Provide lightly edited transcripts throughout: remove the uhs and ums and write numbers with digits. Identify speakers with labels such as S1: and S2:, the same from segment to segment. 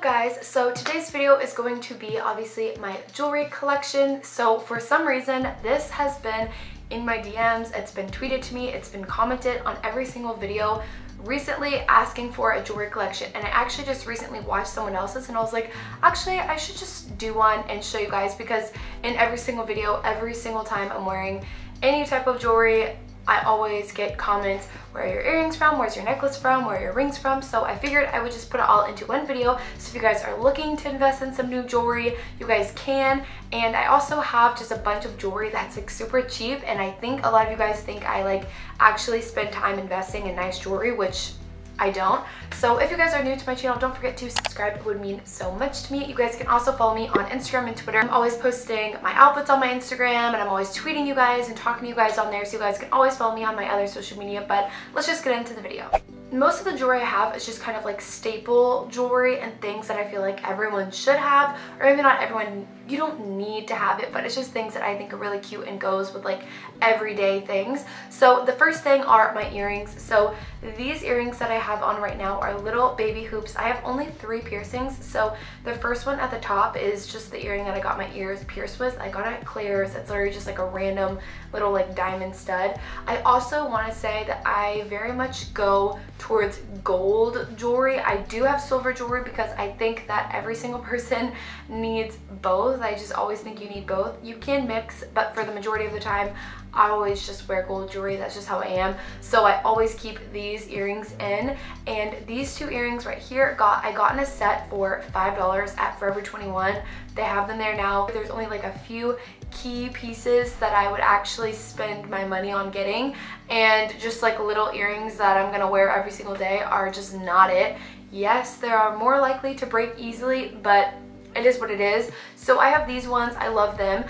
S1: guys? So today's video is going to be obviously my jewelry collection. So for some reason this has been in my DMs, it's been tweeted to me, it's been commented on every single video recently asking for a jewelry collection, and I actually just recently watched someone else's and I was like, actually I should just do one and show you guys, because in every single video, every single time I'm wearing any type of jewelry, I always get comments, where are your earrings from, where's your necklace from, where are your rings from? So I figured I would just put it all into one video. So if you guys are looking to invest in some new jewelry, you guys can. And I also have just a bunch of jewelry that's like super cheap, and I think a lot of you guys think I like actually spend time investing in nice jewelry, which I don't. So if you guys are new to my channel, don't forget to subscribe. It would mean so much to me. You guys can also follow me on Instagram and Twitter. I'm always posting my outfits on my Instagram, and I'm always tweeting you guys and talking to you guys on there, so you guys can always follow me on my other social media. But let's just get into the video. Most of the jewelry I have is just kind of like staple jewelry and things that I feel like everyone should have, or maybe not everyone, you don't need to have it, but it's just things that I think are really cute and goes with like everyday things. So the first thing are my earrings. So these earrings that I have on right now are little baby hoops. I have only 3 piercings. So the first one at the top is just the earring that I got my ears pierced with. I got it at Claire's. It's literally just like a random little like diamond stud. I also want to say that I very much go towards gold jewelry. I do have silver jewelry because I think that every single person needs both. I just always think you need both. You can mix, but for the majority of the time I always just wear gold jewelry. That's just how I am. So I always keep these earrings in, and these 2 earrings right here I got in a set for $5 at Forever 21. They have them there now. There's only like a few key pieces that I would actually spend my money on getting, and just like little earrings that I'm gonna wear every single day are just not it. Yes, they are more likely to break easily, but it is what it is. So I have these ones. I love them.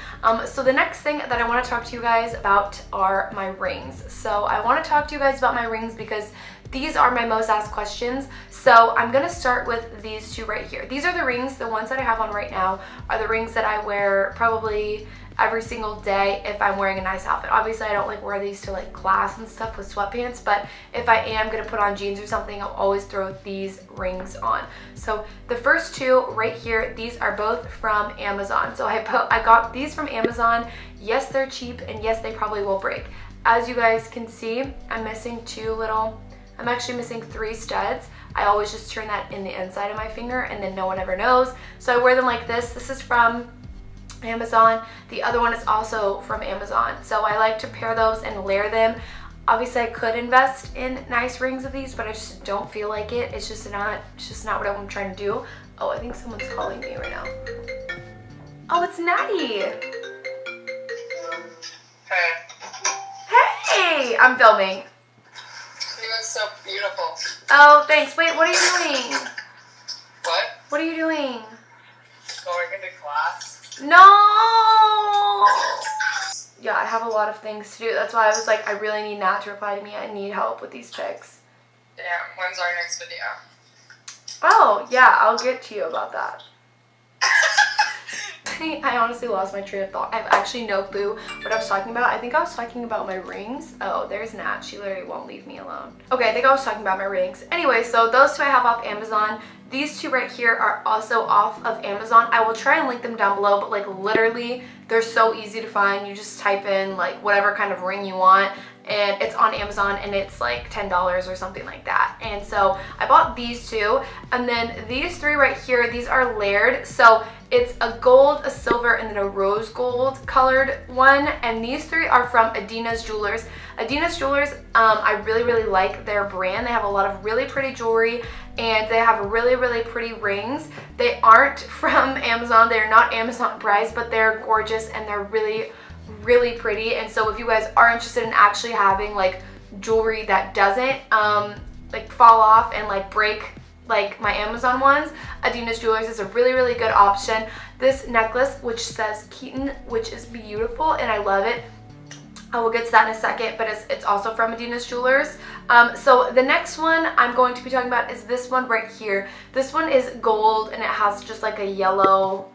S1: So the next thing that I want to talk to you guys about are my rings. So I want to talk to you guys about my rings because these are my most asked questions. So I'm going to start with these 2 right here. These are the rings. The ones that I have on right now are the rings that I wear probably every single day if I'm wearing a nice outfit. Obviously I don't like wear these to like class and stuff with sweatpants, but if I am gonna put on jeans or something, I'll always throw these rings on. So the first 2 right here, these are both from Amazon. So I got these from Amazon. Yes, they're cheap, and yes, they probably will break. As you guys can see, I'm missing I'm actually missing 3 studs. I always just turn that in the inside of my finger, and then no one ever knows. So I wear them like this. This is from Amazon. The other one is also from Amazon. So I like to pair those and layer them. Obviously I could invest in nice rings of these, but I just don't feel like it. It's just not what I'm trying to do. Oh, I think someone's calling me right now. Oh, it's Natty. Hey, I'm filming.
S2: You look so beautiful.
S1: Oh, thanks. Wait, what are you doing?
S2: What?
S1: What are you doing?
S2: Going into class.
S1: No! Yeah, I have a lot of things to do. That's why I was like, I really need Nat to reply to me. I need help with these pics.
S2: Yeah, when's our next video?
S1: Oh, yeah, I'll get to you about that. I honestly lost my train of thought. I have actually no clue what I was talking about. I think I was talking about my rings. Oh, there's Nat. She literally won't leave me alone. Okay, I think I was talking about my rings. Anyway, so those 2 I have off Amazon. These 2 right here are also off of Amazon. I will try and link them down below, but like literally they're so easy to find. You just type in like whatever kind of ring you want, and it's on Amazon, and it's like $10 or something like that. And so I bought these 2, and then these 3 right here, these are layered. So it's a gold, a silver, and then a rose gold colored one, and these 3 are from Adina's Jewelers. Adina's Jewelers, I really like their brand. They have a lot of really pretty jewelry, and they have really pretty rings. They aren't from Amazon. They're not Amazon price, but they're gorgeous, and they're really pretty. And so if you guys are interested in actually having like jewelry that doesn't like fall off and like break like my Amazon ones, Adina's Jewelers is a really good option. This necklace, which says Keaton, which is beautiful and I love it, I will get to that in a second, but it's also from Adina's Jewelers. So the next one I'm going to be talking about is this one right here. This one is gold, and it has just like a yellow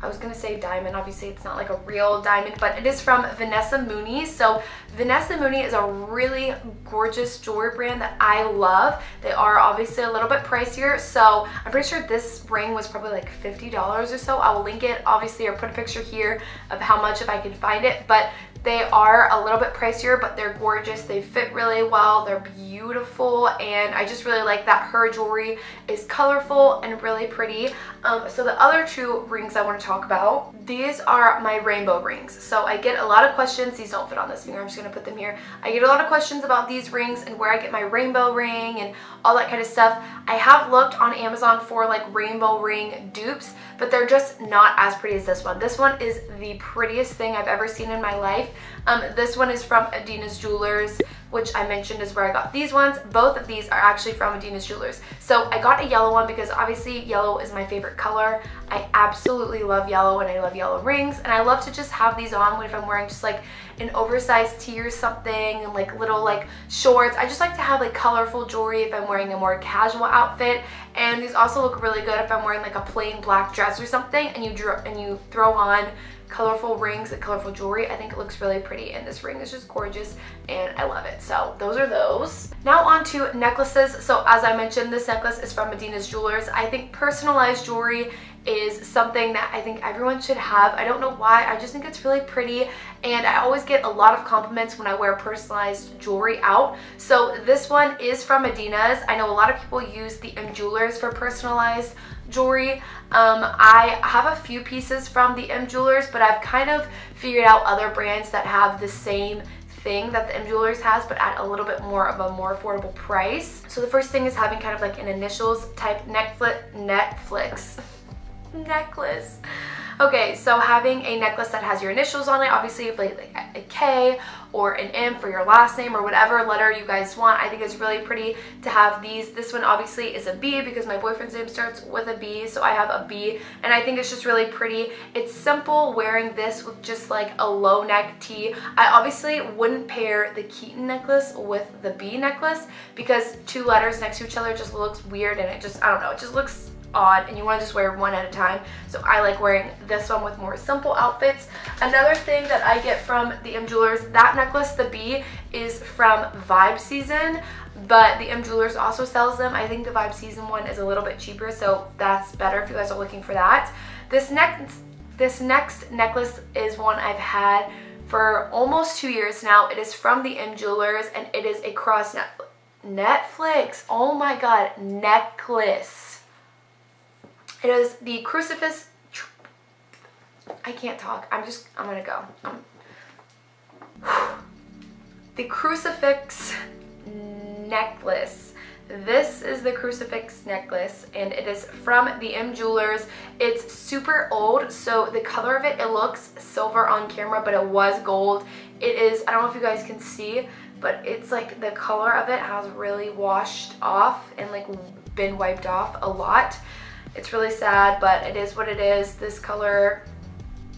S1: I was gonna say diamond, obviously it's not like a real diamond, but it is from Vanessa Mooney. So Vanessa Mooney is a really gorgeous jewelry brand that I love. They are obviously a little bit pricier, so I'm pretty sure this ring was probably like $50 or so. I will link it obviously or put a picture here of how much if I can find it, but they are a little bit pricier, but they're gorgeous. They fit really well. They're beautiful, and I just really like that her jewelry is colorful and really pretty. So the other two rings I want to talk about, these are my rainbow rings. So I get a lot of questions. These don't fit on this finger. I'm just going to put them here. I get a lot of questions about these rings and where I get my rainbow ring and all that kind of stuff. I have looked on Amazon for like rainbow ring dupes, but they're just not as pretty as this one. This one is the prettiest thing I've ever seen in my life. This one is from Adina's Jewelers, which I mentioned is where I got these ones. Both of these are actually from Adina's Jewelers. So I got a yellow one because obviously yellow is my favorite color. I absolutely love yellow and I love yellow rings, and I love to just have these on if I'm wearing just like an oversized tee or something and like little like shorts. I just like to have like colorful jewelry if I'm wearing a more casual outfit, and these also look really good if I'm wearing like a plain black dress or something and you throw on colorful rings and colorful jewelry. I think it looks really pretty, and this ring is just gorgeous and I love it. So those are those. Now on to necklaces. So as I mentioned, this necklace is from Adina's Jewelers. I think personalized jewelry is something that I think everyone should have. I don't know why, I just think it's really pretty, and I always get a lot of compliments when I wear personalized jewelry out. So this one is from Adina's. I know a lot of people use the Jewelers for personalized jewelry. I have a few pieces from the Jewelers, but I've kind of figured out other brands that have the same thing that the Jewelers has, but at a little bit more of a more affordable price. So the first thing is having kind of like an initials type necklace. Okay, so having a necklace that has your initials on it, obviously like a K or an M for your last name or whatever letter you guys want. I think it's really pretty to have these. This one obviously is a B because my boyfriend's name starts with a B, so I have a B, and I think it's just really pretty. It's simple wearing this with just like a low neck tee. I obviously wouldn't pair the Keaton necklace with the B necklace because two letters next to each other just looks weird, and it just, I don't know, it just looks odd, and you want to just wear one at a time. So I like wearing this one with more simple outfits. Another thing that I get from the Jewelers, that necklace, the B, is from Vibe Season, but the Jewelers also sells them. I think the Vibe Season one is a little bit cheaper, so that's better if you guys are looking for that. This next necklace is one I've had for almost 2 years now. It is from the Jewelers, and it is a cross Netflix. Oh my god, necklace. It is the crucifix. I can't talk. I'm gonna go. The crucifix necklace. This is the crucifix necklace, and it is from the Jewelers. It's super old, so the color of it, it looks silver on camera, but it was gold. It is, I don't know if you guys can see, but it's like the color of it has really washed off and like been wiped off a lot. It's really sad, but it is what it is. This color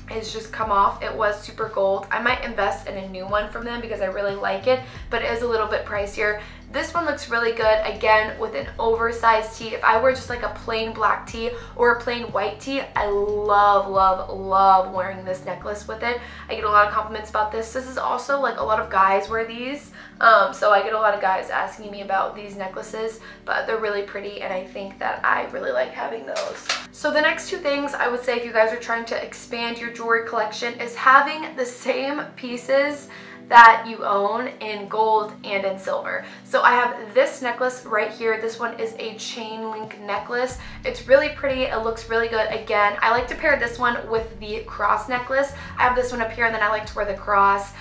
S1: has just come off. It was super gold. I might invest in a new one from them because I really like it, but it is a little bit pricier. This one looks really good, again, with an oversized tee. If I wear just like a plain black tee or a plain white tee, I love, love, love wearing this necklace with it. I get a lot of compliments about this. This is also like a lot of guys wear these. So I get a lot of guys asking me about these necklaces, but they're really pretty, and I think that I really like having those. So the next two things I would say if you guys are trying to expand your jewelry collection is having the same pieces that you own in gold and in silver. So I have this necklace right here. This one is a chain link necklace. It's really pretty. It looks really good. Again, I like to pair this one with the cross necklace. I have this one up here, and then I like to wear the cross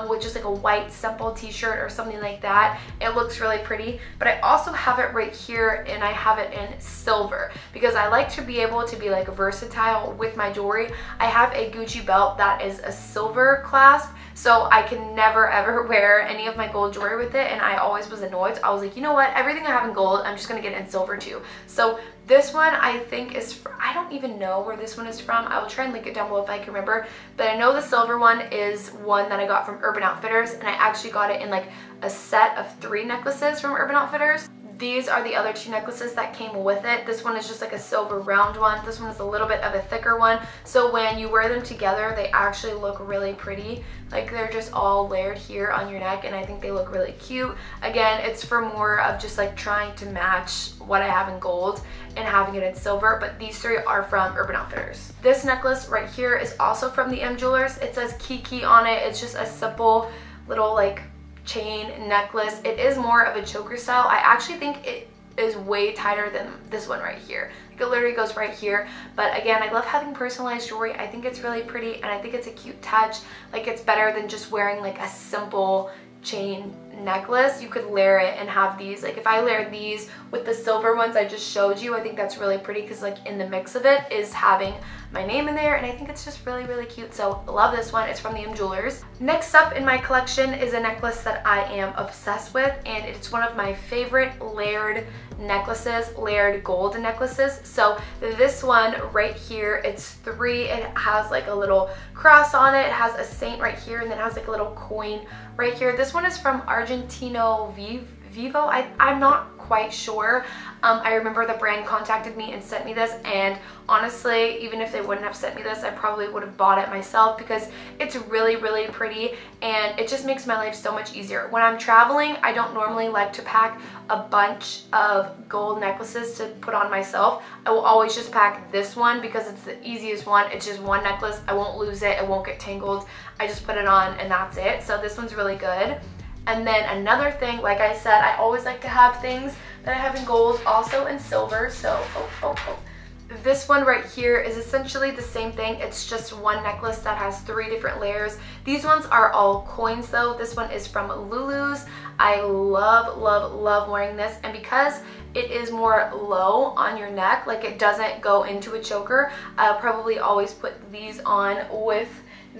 S1: with just like a white simple t-shirt or something like that. It looks really pretty, but I also have it right here, and I have it in silver because I like to be able to be like versatile with my jewelry. I have a Gucci belt that is a silver clasp, so I can never ever wear any of my gold jewelry with it, and I always was annoyed. So I was like, you know what, everything I have in gold, I'm just gonna get it in silver too. So this one I think is, I don't even know where this one is from. I will try and link it down below if I can remember, but I know the silver one is one that I got from Urban Outfitters, and I actually got it in like a set of 3 necklaces from Urban Outfitters. These are the other two necklaces that came with it. This one is just like a silver round one. This one is a little bit of a thicker one. So when you wear them together, they actually look really pretty. Like they're just all layered here on your neck, and I think they look really cute. Again, it's for more of just like trying to match what I have in gold and having it in silver, but these three are from Urban Outfitters. This necklace right here is also from the M Jewelers. It says Kiki on it. It's just a simple little like chain necklace. It is more of a choker style. I actually think it is way tighter than this one right here. Like it literally goes right here. But again, I love having personalized jewelry. I think it's really pretty, and I think it's a cute touch. Like it's better than just wearing like a simple chain necklace. You could layer it and have these. Like if I layered these with the silver ones I just showed you, I think that's really pretty, because like in the mix of it is having my name in there, and I think it's just really, really cute. So I love this one. It's from the M Jewelers. Next up in my collection is a necklace that I am obsessed with, and it's one of my favorite layered necklaces, layered gold necklaces. So this one right here, it's 3. It has like a little cross on it. It has a saint right here, and then it has like a little coin right here. This one is from Argentino Vivo. I'm not quite sure. I remember the brand contacted me and sent me this, and honestly, even if they wouldn't have sent me this, I probably would have bought it myself, because it's really, really pretty, and it just makes my life so much easier. When I'm traveling, I don't normally like to pack a bunch of gold necklaces to put on myself. I will always just pack this one because it's the easiest one. It's just one necklace. I won't lose it. It won't get tangled. I just put it on and that's it. So this one's really good. And then another thing, like I said, I always like to have things that I have in gold, also in silver. So, this one right here is essentially the same thing. It's just one necklace that has 3 different layers. These ones are all coins though. This one is from Lulu's. I love, love, love wearing this. And because it is more low on your neck, like it doesn't go into a choker, I'll probably always put these on with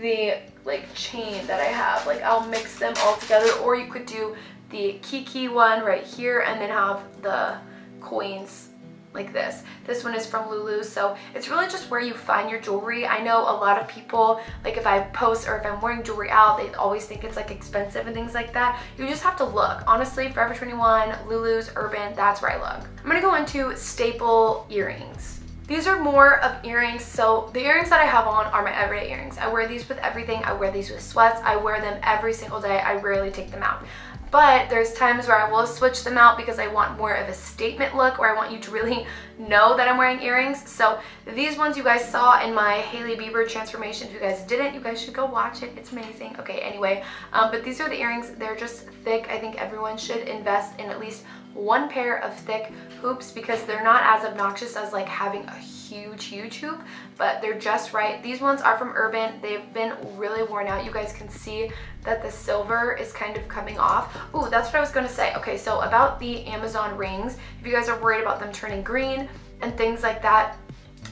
S1: the like chain that I have. Like I'll mix them all together, or you could do the Kiki one right here and then have the coins like this. This one is from Lulu. So it's really just where you find your jewelry. I know a lot of people, like if I post or if I'm wearing jewelry out, they always think it's like expensive and things like that. You just have to look. Honestly, Forever 21, Lulu's, Urban, that's where I look. I'm gonna go into staple earrings. These are more of earrings. So the earrings that I have on are my everyday earrings. I wear these with everything. I wear these with sweats. I wear them every single day. I rarely take them out. But there's times where I will switch them out because I want more of a statement look, or I want you to really know that I'm wearing earrings. So these ones you guys saw in my Hailey Bieber transformation. If you guys didn't, you guys should go watch it. It's amazing. Okay, anyway, but these are the earrings. They're just thick. I think everyone should invest in at least one pair of thick hoops, because they're not as obnoxious as like having a huge hoop, but they're just right. These ones are from Urban. They've been really worn out. You guys can see that the silver is kind of coming off. Ooh, that's what I was gonna say. Okay, so about the Amazon rings, if you guys are worried about them turning green and things like that,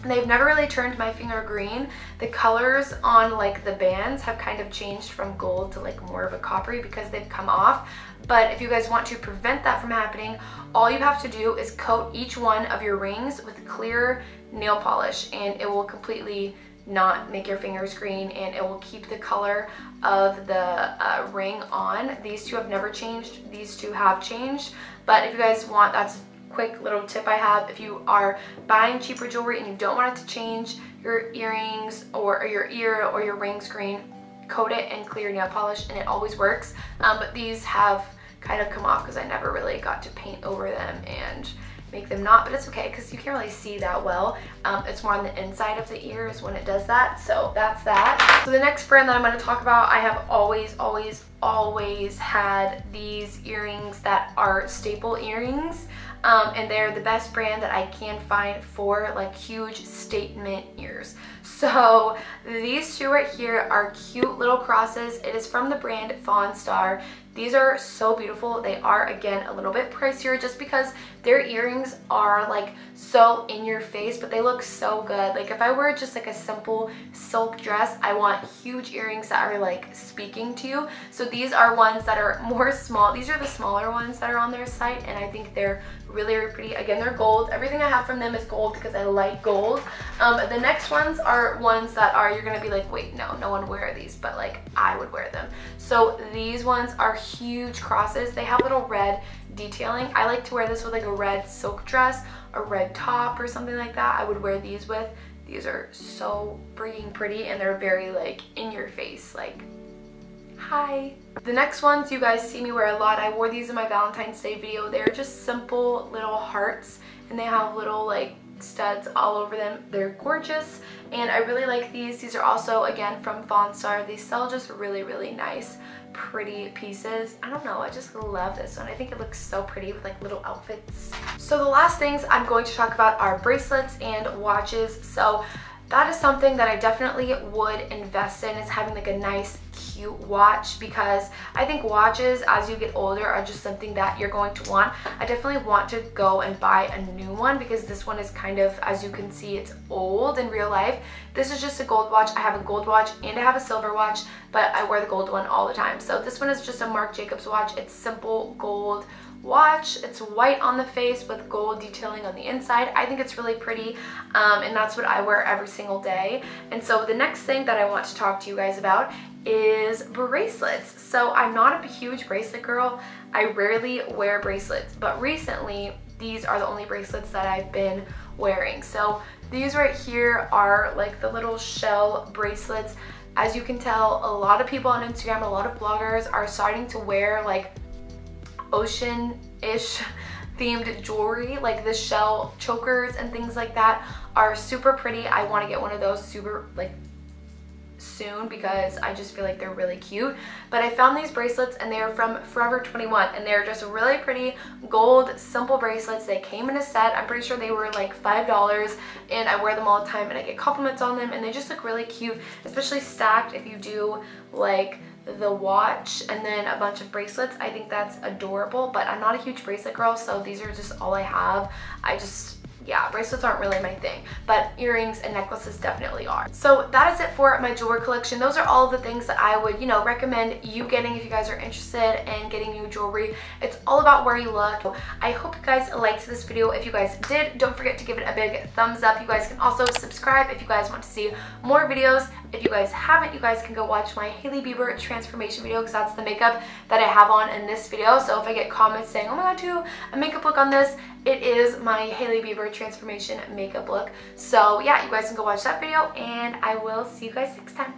S1: they've never really turned my finger green. The colors on like the bands have kind of changed from gold to like more of a coppery because they've come off. But if you guys want to prevent that from happening, all you have to do is coat each one of your rings with clear nail polish, and it will completely not make your fingers green, and it will keep the color of the ring on. These two have never changed. These two have changed. But if you guys want, that's a quick little tip I have. If you are buying cheaper jewelry and you don't want it to change your earrings or your ear or your rings green, coat it in clear nail polish and it always works. But these have kind of come off because I never really got to paint over them and make them not, but it's okay because you can't really see that well. It's more on the inside of the ears when it does that. So that's that. So the next brand that I'm going to talk about, I have always had these earrings that are staple earrings. And they're the best brand that I can find for like huge statement ears. So these two right here are cute little crosses. It is from the brand Fawn Star. These are so beautiful. They are, again, a little bit pricier just because their earrings are like so in your face, but they look so good. Like if I wear just like a simple silk dress, I want huge earrings that are like speaking to you. So these are ones that are more small. These are the smaller ones that are on their site, and I think they're really, really pretty. Again, they're gold. Everything I have from them is gold because I like gold. The next ones are ones that are, you're gonna be like, wait, no one wear these, but like I would wear them. So these ones are huge crosses. They have little red detailing. I like to wear this with like a red silk dress, a red top or something like that. I would wear these with. These are so freaking pretty, and they're very like in your face, like hi. The next ones you guys see me wear a lot. I wore these in my Valentine's Day video. They're just simple little hearts, and they have little like studs all over them. They're gorgeous, and I really like these. These are also again from Fawn Star. They sell just really, really nice pretty pieces. I don't know, I just love this one. I think it looks so pretty with like little outfits. So the last things I'm going to talk about are bracelets and watches. So that is something that I definitely would invest in, is having like a nice cute watch, because I think watches as you get older are just something that you're going to want. I definitely want to go and buy a new one, because this one is kind of, as you can see, it's old in real life. This is just a gold watch. I have a gold watch and I have a silver watch, but I wear the gold one all the time. So this one is just a Marc Jacobs watch. It's simple gold watch. It's white on the face with gold detailing on the inside. I think it's really pretty, and that's what I wear every single day. And so the next thing that I want to talk to you guys about is bracelets. So I'm not a huge bracelet girl. I rarely wear bracelets, but recently these are the only bracelets that I've been wearing. So these right here are like the little shell bracelets. As you can tell, a lot of people on Instagram, a lot of bloggers are starting to wear like ocean-ish themed jewelry. Like the shell chokers and things like that are super pretty. I want to get one of those super like soon, because I just feel like they're really cute. But I found these bracelets, and they are from Forever 21, and they're just really pretty gold simple bracelets. They came in a set. I'm pretty sure they were like $5, and I wear them all the time, and I get compliments on them, and they just look really cute, especially stacked. If you do like the watch and then a bunch of bracelets, I think that's adorable. But I'm not a huge bracelet girl, so these are just all I have. Yeah, bracelets aren't really my thing, but earrings and necklaces definitely are. So that is it for my jewelry collection. Those are all of the things that I would, recommend you getting if you guys are interested in getting new jewelry. It's all about where you look. I hope you guys liked this video. If you guys did, don't forget to give it a big thumbs up. You guys can also subscribe if you guys want to see more videos. If you guys haven't, you guys can go watch my Hailey Bieber transformation video, because that's the makeup that I have on in this video. So if I get comments saying, oh my god, do a makeup look on this, it is my Hailey Bieber transformation makeup look. So yeah, you guys can go watch that video, and I will see you guys next time.